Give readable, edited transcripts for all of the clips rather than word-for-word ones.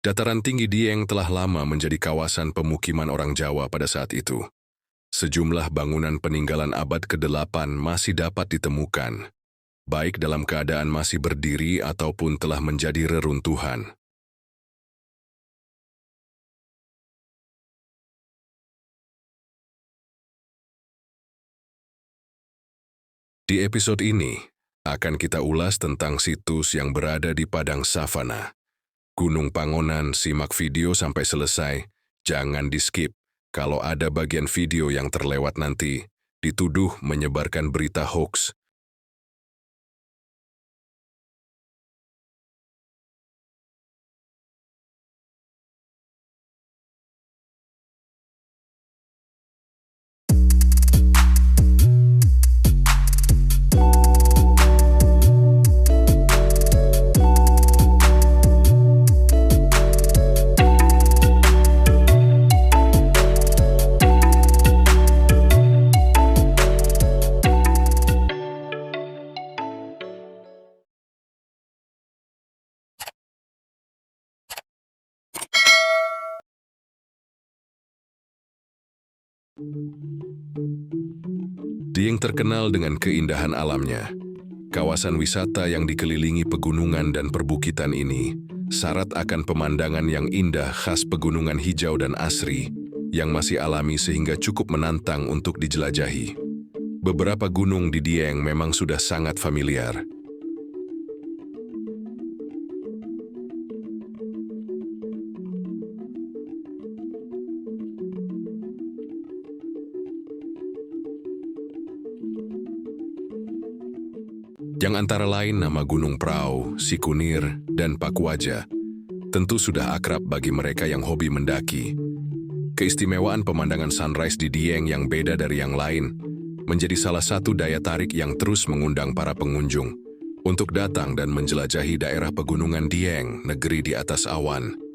Dataran tinggi Dieng telah lama menjadi kawasan pemukiman orang Jawa pada saat itu. Sejumlah bangunan peninggalan abad ke-8 masih dapat ditemukan, baik dalam keadaan masih berdiri ataupun telah menjadi reruntuhan. Di episode ini, akan kita ulas tentang situs yang berada di padang savana. Gunung Pangonan, simak video sampai selesai, jangan di-skip. Kalau ada bagian video yang terlewat nanti, dituduh menyebarkan berita hoax. Dieng terkenal dengan keindahan alamnya. Kawasan wisata yang dikelilingi pegunungan dan perbukitan ini syarat akan pemandangan yang indah khas pegunungan hijau dan asri yang masih alami sehingga cukup menantang untuk dijelajahi. Beberapa gunung di Dieng memang sudah sangat familiar. Yang antara lain nama Gunung Prau, Sikunir, dan Pakuaja, tentu sudah akrab bagi mereka yang hobi mendaki. Keistimewaan pemandangan sunrise di Dieng yang beda dari yang lain menjadi salah satu daya tarik yang terus mengundang para pengunjung untuk datang dan menjelajahi daerah pegunungan Dieng, negeri di atas awan.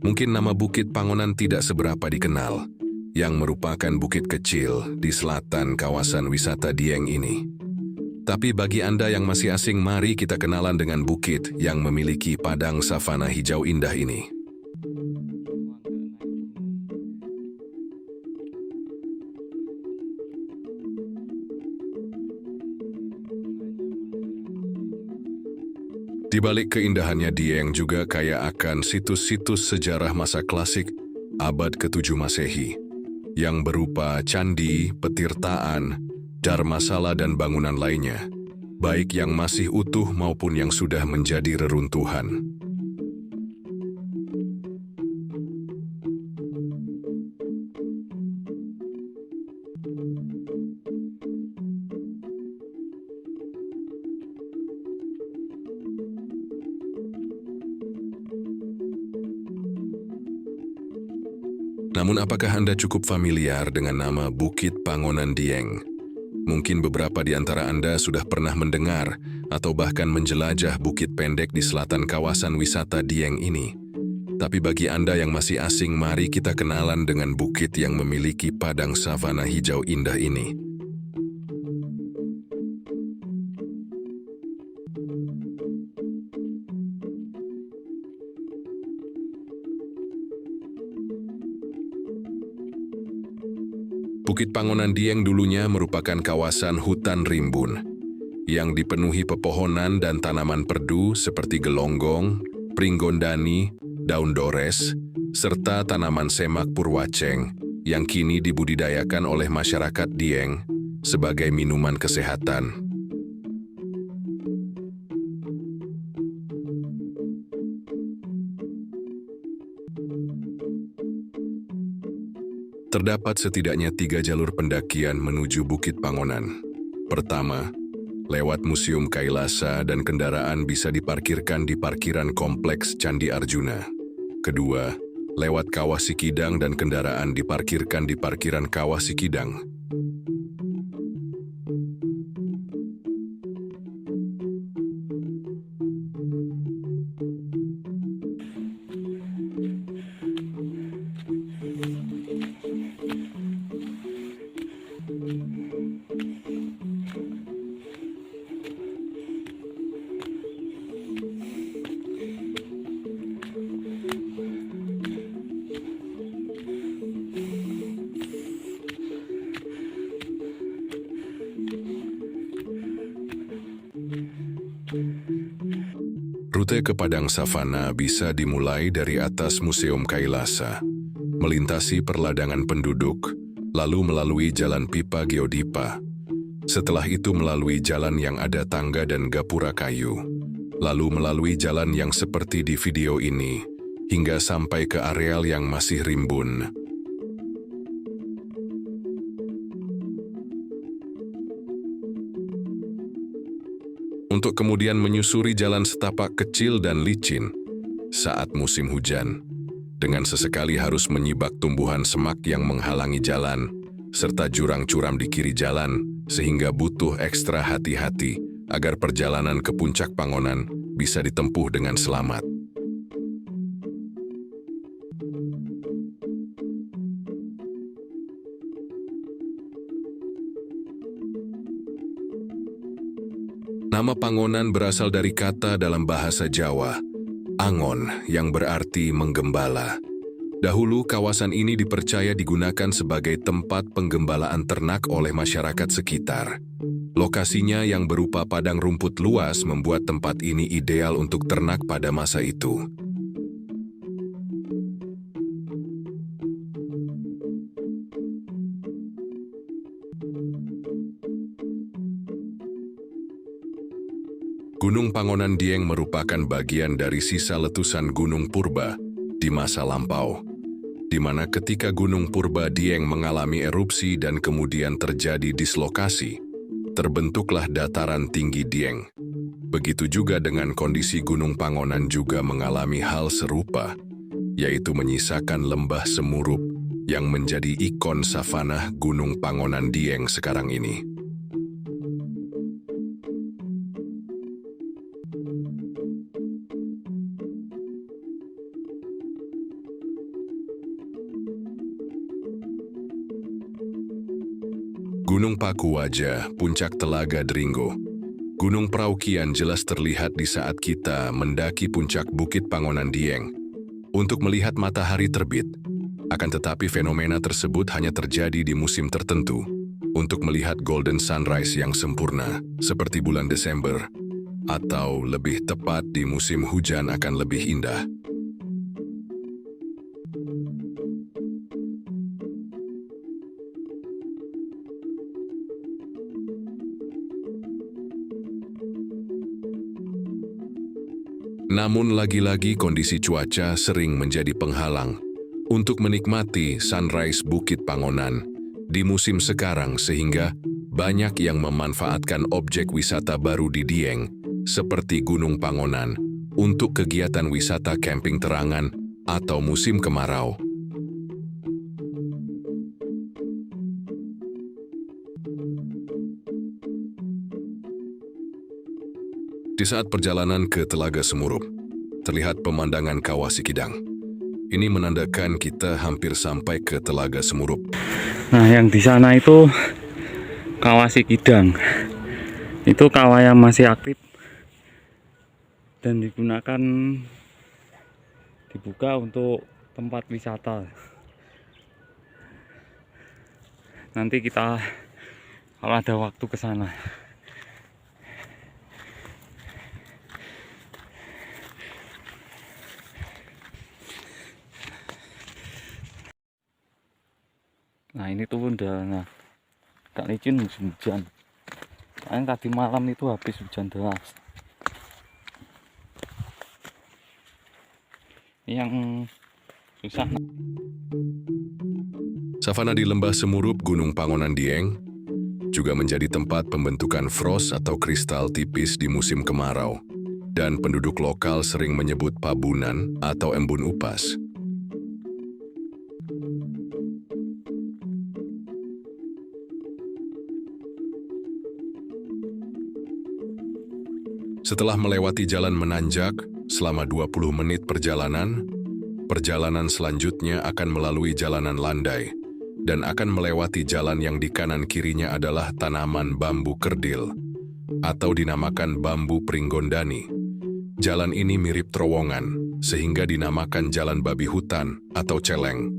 Mungkin nama Bukit Pangonan tidak seberapa dikenal, yang merupakan bukit kecil di selatan kawasan wisata Dieng ini. Tapi bagi Anda yang masih asing, mari kita kenalan dengan bukit yang memiliki padang savana hijau indah ini. Di balik keindahannya, Dieng juga kaya akan situs-situs sejarah masa klasik abad ke-7 Masehi yang berupa candi, petirtaan, dharmasala dan bangunan lainnya, baik yang masih utuh maupun yang sudah menjadi reruntuhan. Namun apakah Anda cukup familiar dengan nama Bukit Pangonan Dieng? Mungkin beberapa di antara Anda sudah pernah mendengar atau bahkan menjelajah bukit pendek di selatan kawasan wisata Dieng ini. Tapi bagi Anda yang masih asing, mari kita kenalan dengan bukit yang memiliki padang savana hijau indah ini. Bukit Pangonan Dieng dulunya merupakan kawasan hutan rimbun yang dipenuhi pepohonan dan tanaman perdu seperti gelonggong, pringgondani, daun dores, serta tanaman semak purwaceng yang kini dibudidayakan oleh masyarakat Dieng sebagai minuman kesehatan. Terdapat setidaknya 3 jalur pendakian menuju Bukit Pangonan. Pertama, lewat Museum Kailasa dan kendaraan bisa diparkirkan di parkiran kompleks Candi Arjuna. Kedua, lewat Kawah Sikidang dan kendaraan diparkirkan di parkiran Kawah Sikidang. Rute ke Padang Savana bisa dimulai dari atas Museum Kailasa, melintasi perladangan penduduk, lalu melalui Jalan Pipa Geodipa. Setelah itu melalui jalan yang ada tangga dan gapura kayu, lalu melalui jalan yang seperti di video ini, hingga sampai ke areal yang masih rimbun. Untuk kemudian menyusuri jalan setapak kecil dan licin saat musim hujan, dengan sesekali harus menyibak tumbuhan semak yang menghalangi jalan, serta jurang curam di kiri jalan, sehingga butuh ekstra hati-hati agar perjalanan ke puncak Pangonan bisa ditempuh dengan selamat. Nama Pangonan berasal dari kata dalam bahasa Jawa, angon, yang berarti menggembala. Dahulu kawasan ini dipercaya digunakan sebagai tempat penggembalaan ternak oleh masyarakat sekitar. Lokasinya yang berupa padang rumput luas membuat tempat ini ideal untuk ternak pada masa itu. Gunung Pangonan Dieng merupakan bagian dari sisa letusan Gunung Purba di masa lampau, di mana ketika Gunung Purba Dieng mengalami erupsi dan kemudian terjadi dislokasi, terbentuklah dataran tinggi Dieng. Begitu juga dengan kondisi Gunung Pangonan juga mengalami hal serupa, yaitu menyisakan lembah semurup yang menjadi ikon savanah Gunung Pangonan Dieng sekarang ini. Gunung Pakuwaja, Puncak Telaga Dringgo. Gunung Prau kian jelas terlihat di saat kita mendaki puncak Bukit Pangonan Dieng untuk melihat matahari terbit. Akan tetapi fenomena tersebut hanya terjadi di musim tertentu untuk melihat golden sunrise yang sempurna seperti bulan Desember, atau lebih tepat di musim hujan akan lebih indah. Namun lagi-lagi kondisi cuaca sering menjadi penghalang untuk menikmati sunrise Bukit Pangonan di musim sekarang, sehingga banyak yang memanfaatkan objek wisata baru di Dieng seperti Gunung Pangonan untuk kegiatan wisata camping terangan atau musim kemarau. Di saat perjalanan ke Telaga Semurup, terlihat pemandangan Kawah Sikidang. Ini menandakan kita hampir sampai ke Telaga Semurup. Nah, yang di sana itu Kawah Sikidang. Itu kawah yang masih aktif dan digunakan, dibuka untuk tempat wisata. Nanti kita kalau ada waktu ke sana. Nah, ini tuh udah agak licin musim hujan. Soalnya tadi malam itu habis hujan deras. Ini yang susah. Savana di Lembah Semurup Gunung Pangonan Dieng juga menjadi tempat pembentukan frost atau kristal tipis di musim kemarau, dan penduduk lokal sering menyebut pabunan atau embun upas. Setelah melewati jalan menanjak selama 20 menit perjalanan selanjutnya akan melalui jalanan landai dan akan melewati jalan yang di kanan kirinya adalah tanaman bambu kerdil atau dinamakan bambu pringgondani. Jalan ini mirip terowongan sehingga dinamakan jalan babi hutan atau celeng.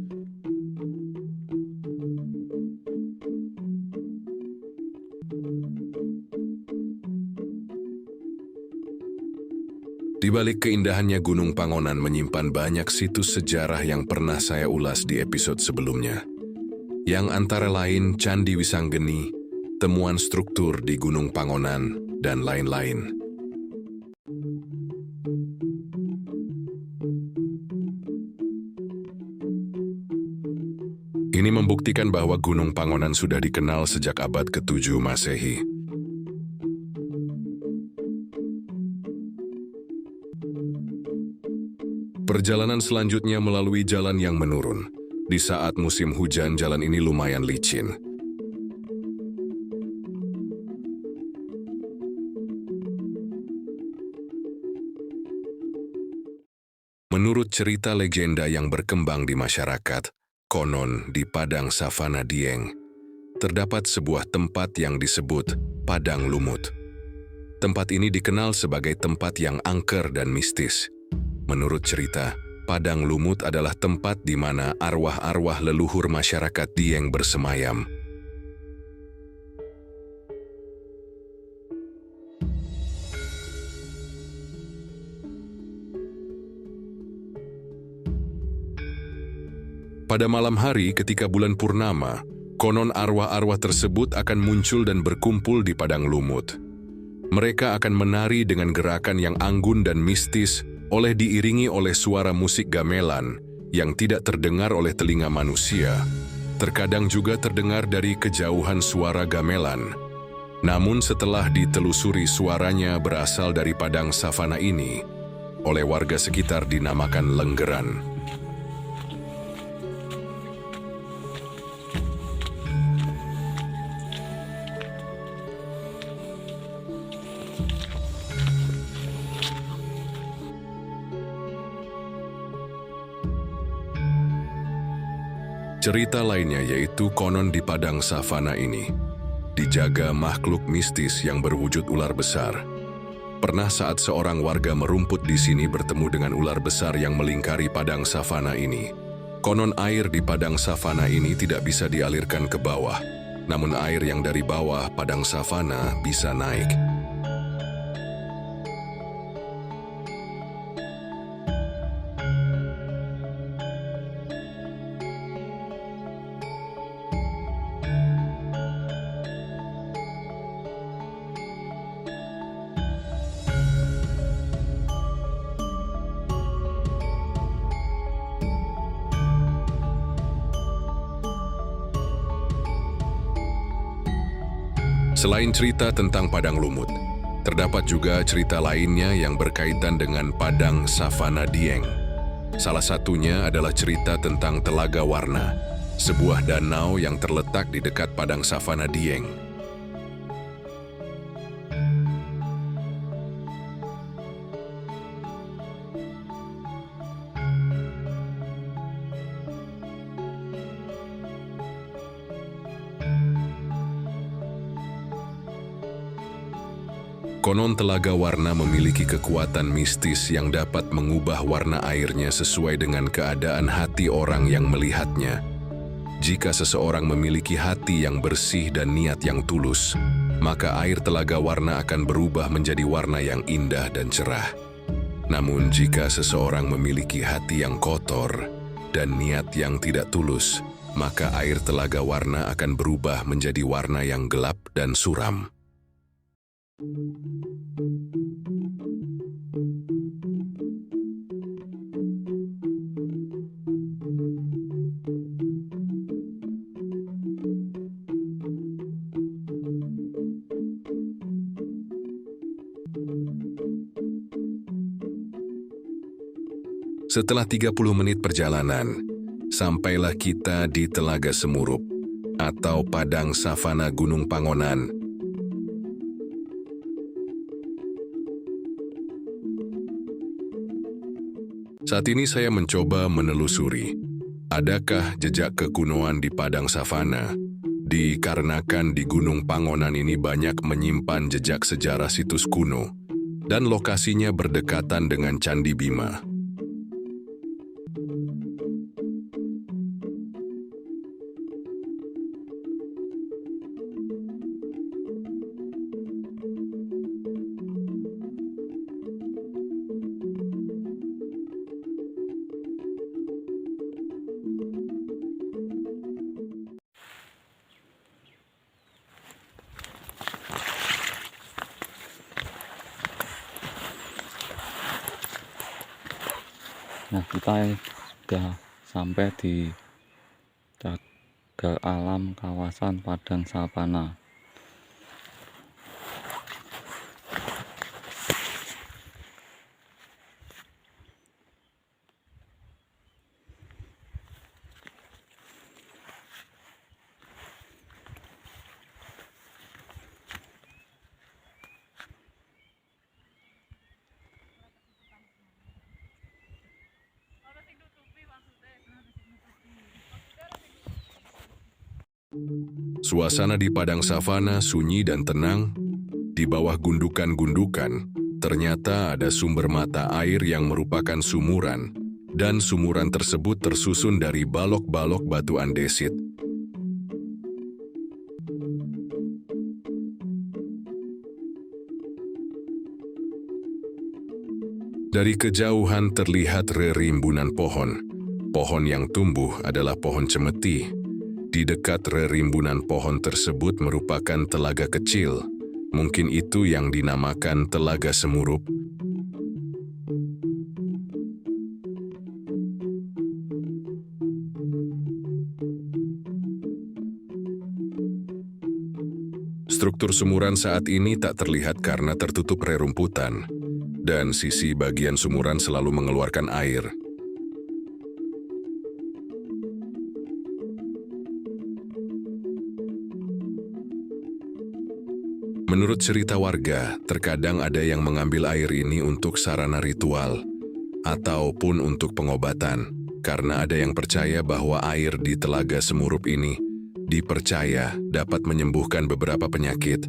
Di Di balik keindahannya Gunung Pangonan menyimpan banyak situs sejarah yang pernah saya ulas di episode sebelumnya. Yang antara lain Candi Wisanggeni, temuan struktur di Gunung Pangonan, dan lain-lain. Ini membuktikan bahwa Gunung Pangonan sudah dikenal sejak abad ke-7 Masehi. Perjalanan selanjutnya melalui jalan yang menurun. Di saat musim hujan, jalan ini lumayan licin. Menurut cerita legenda yang berkembang di masyarakat, konon di Padang Savana Dieng, terdapat sebuah tempat yang disebut Padang Lumut. Tempat ini dikenal sebagai tempat yang angker dan mistis. Menurut cerita, Padang Lumut adalah tempat di mana arwah-arwah leluhur masyarakat Dieng bersemayam. Pada malam hari ketika bulan purnama, konon arwah-arwah tersebut akan muncul dan berkumpul di Padang Lumut. Mereka akan menari dengan gerakan yang anggun dan mistis, diiringi oleh suara musik gamelan yang tidak terdengar oleh telinga manusia. Terkadang juga terdengar dari kejauhan suara gamelan. Namun setelah ditelusuri suaranya berasal dari Padang Savana ini, oleh warga sekitar dinamakan Lenggeran. Cerita lainnya yaitu konon di Padang Savana ini dijaga makhluk mistis yang berwujud ular besar. Pernah saat seorang warga merumput di sini bertemu dengan ular besar yang melingkari Padang Savana ini. Konon air di Padang Savana ini tidak bisa dialirkan ke bawah, namun air yang dari bawah Padang Savana bisa naik. Selain cerita tentang Padang Lumut, terdapat juga cerita lainnya yang berkaitan dengan Padang Savana Dieng. Salah satunya adalah cerita tentang Telaga Warna, sebuah danau yang terletak di dekat Padang Savana Dieng. Konon Telaga Warna memiliki kekuatan mistis yang dapat mengubah warna airnya sesuai dengan keadaan hati orang yang melihatnya. Jika seseorang memiliki hati yang bersih dan niat yang tulus, maka air Telaga Warna akan berubah menjadi warna yang indah dan cerah. Namun jika seseorang memiliki hati yang kotor dan niat yang tidak tulus, maka air Telaga Warna akan berubah menjadi warna yang gelap dan suram. Setelah 30 menit perjalanan, sampailah kita di Telaga Semurup atau Padang Savana Gunung Pangonan. Saat ini saya mencoba menelusuri, adakah jejak kekunoan di Padang Savana? Dikarenakan di Gunung Pangonan ini banyak menyimpan jejak sejarah situs kuno, dan lokasinya berdekatan dengan Candi Bima. Nah, kita sudah sampai di Cagar Alam kawasan Padang Savana. Suasana di padang savana sunyi dan tenang. Di bawah gundukan-gundukan, ternyata ada sumber mata air yang merupakan sumuran, dan sumuran tersebut tersusun dari balok-balok batu andesit. Dari kejauhan terlihat rerimbunan pohon. Pohon yang tumbuh adalah pohon cemeti. Di dekat rerimbunan pohon tersebut merupakan telaga kecil. Mungkin itu yang dinamakan Telaga Semurup. Struktur sumuran saat ini tak terlihat karena tertutup rerumputan, dan sisi bagian sumuran selalu mengeluarkan air. Menurut cerita warga, terkadang ada yang mengambil air ini untuk sarana ritual ataupun untuk pengobatan, karena ada yang percaya bahwa air di Telaga Semurup ini dipercaya dapat menyembuhkan beberapa penyakit.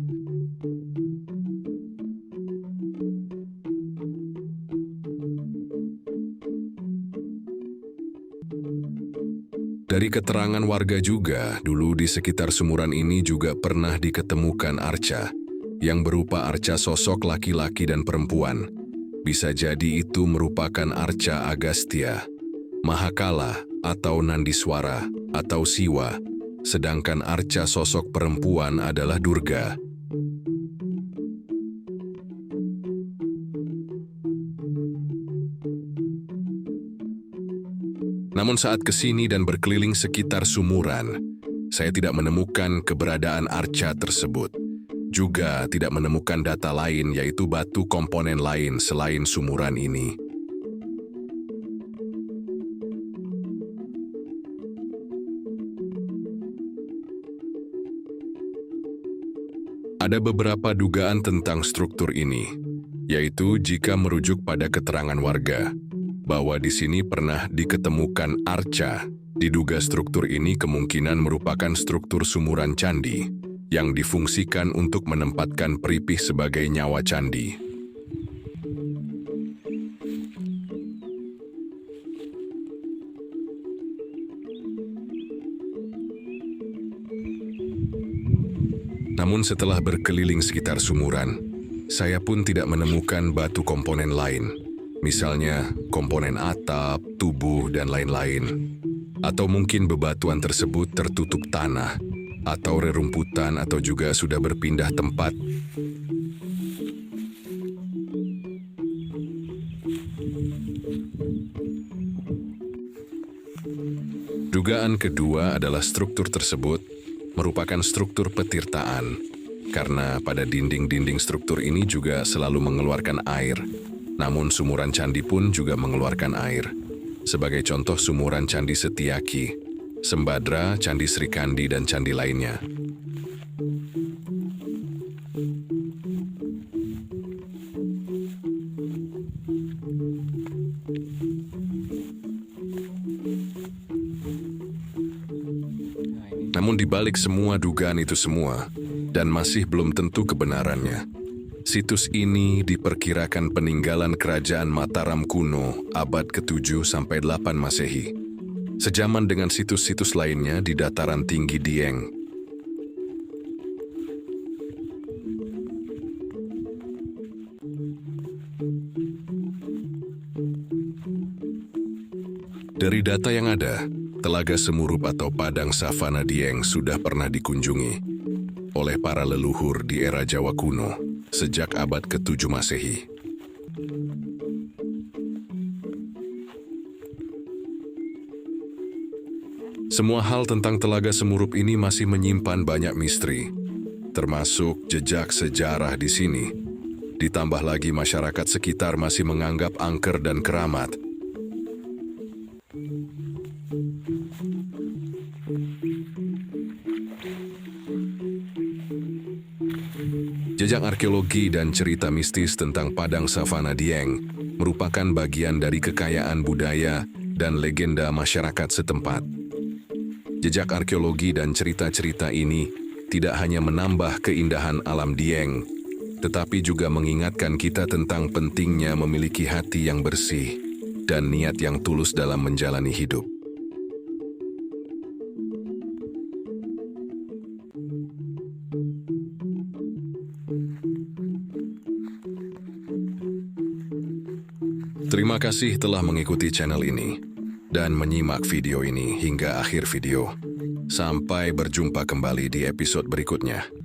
Dari keterangan warga juga, dulu di sekitar sumuran ini juga pernah diketemukan arca, yang berupa arca sosok laki-laki dan perempuan. Bisa jadi itu merupakan arca Agastya, Mahakala atau Nandiswara atau Siwa, sedangkan arca sosok perempuan adalah Durga. Namun saat kesini dan berkeliling sekitar sumuran, saya tidak menemukan keberadaan arca tersebut. Juga tidak menemukan data lain, yaitu batu komponen lain selain sumuran ini. Ada beberapa dugaan tentang struktur ini, yaitu jika merujuk pada keterangan warga, bahwa di sini pernah diketemukan arca. Diduga struktur ini kemungkinan merupakan struktur sumuran candi, yang difungsikan untuk menempatkan peripih sebagai nyawa candi. Namun setelah berkeliling sekitar sumuran, saya pun tidak menemukan batu komponen lain, misalnya komponen atap, tubuh, dan lain-lain. Atau mungkin bebatuan tersebut tertutup tanah, atau rerumputan, atau juga sudah berpindah tempat. Dugaan kedua adalah struktur tersebut merupakan struktur petirtaan, karena pada dinding-dinding struktur ini juga selalu mengeluarkan air. Namun sumuran candi pun juga mengeluarkan air. Sebagai contoh sumuran Candi Setyaki, Sembadra, Candi Srikandi, dan candi lainnya. Namun di balik semua dugaan itu semua, dan masih belum tentu kebenarannya, situs ini diperkirakan peninggalan kerajaan Mataram kuno abad ke-7 sampai 8 Masehi. Sejaman dengan situs-situs lainnya di dataran tinggi Dieng. Dari data yang ada, Telaga Semurup atau Padang Savana Dieng sudah pernah dikunjungi oleh para leluhur di era Jawa kuno sejak abad ke-7 Masehi. Semua hal tentang Telaga Semurup ini masih menyimpan banyak misteri, termasuk jejak sejarah di sini. Ditambah lagi masyarakat sekitar masih menganggap angker dan keramat. Jejak arkeologi dan cerita mistis tentang Padang Savana Dieng merupakan bagian dari kekayaan budaya dan legenda masyarakat setempat. Jejak arkeologi dan cerita-cerita ini tidak hanya menambah keindahan alam Dieng, tetapi juga mengingatkan kita tentang pentingnya memiliki hati yang bersih dan niat yang tulus dalam menjalani hidup. Terima kasih telah mengikuti channel ini dan menyimak video ini hingga akhir video. Sampai berjumpa kembali di episode berikutnya.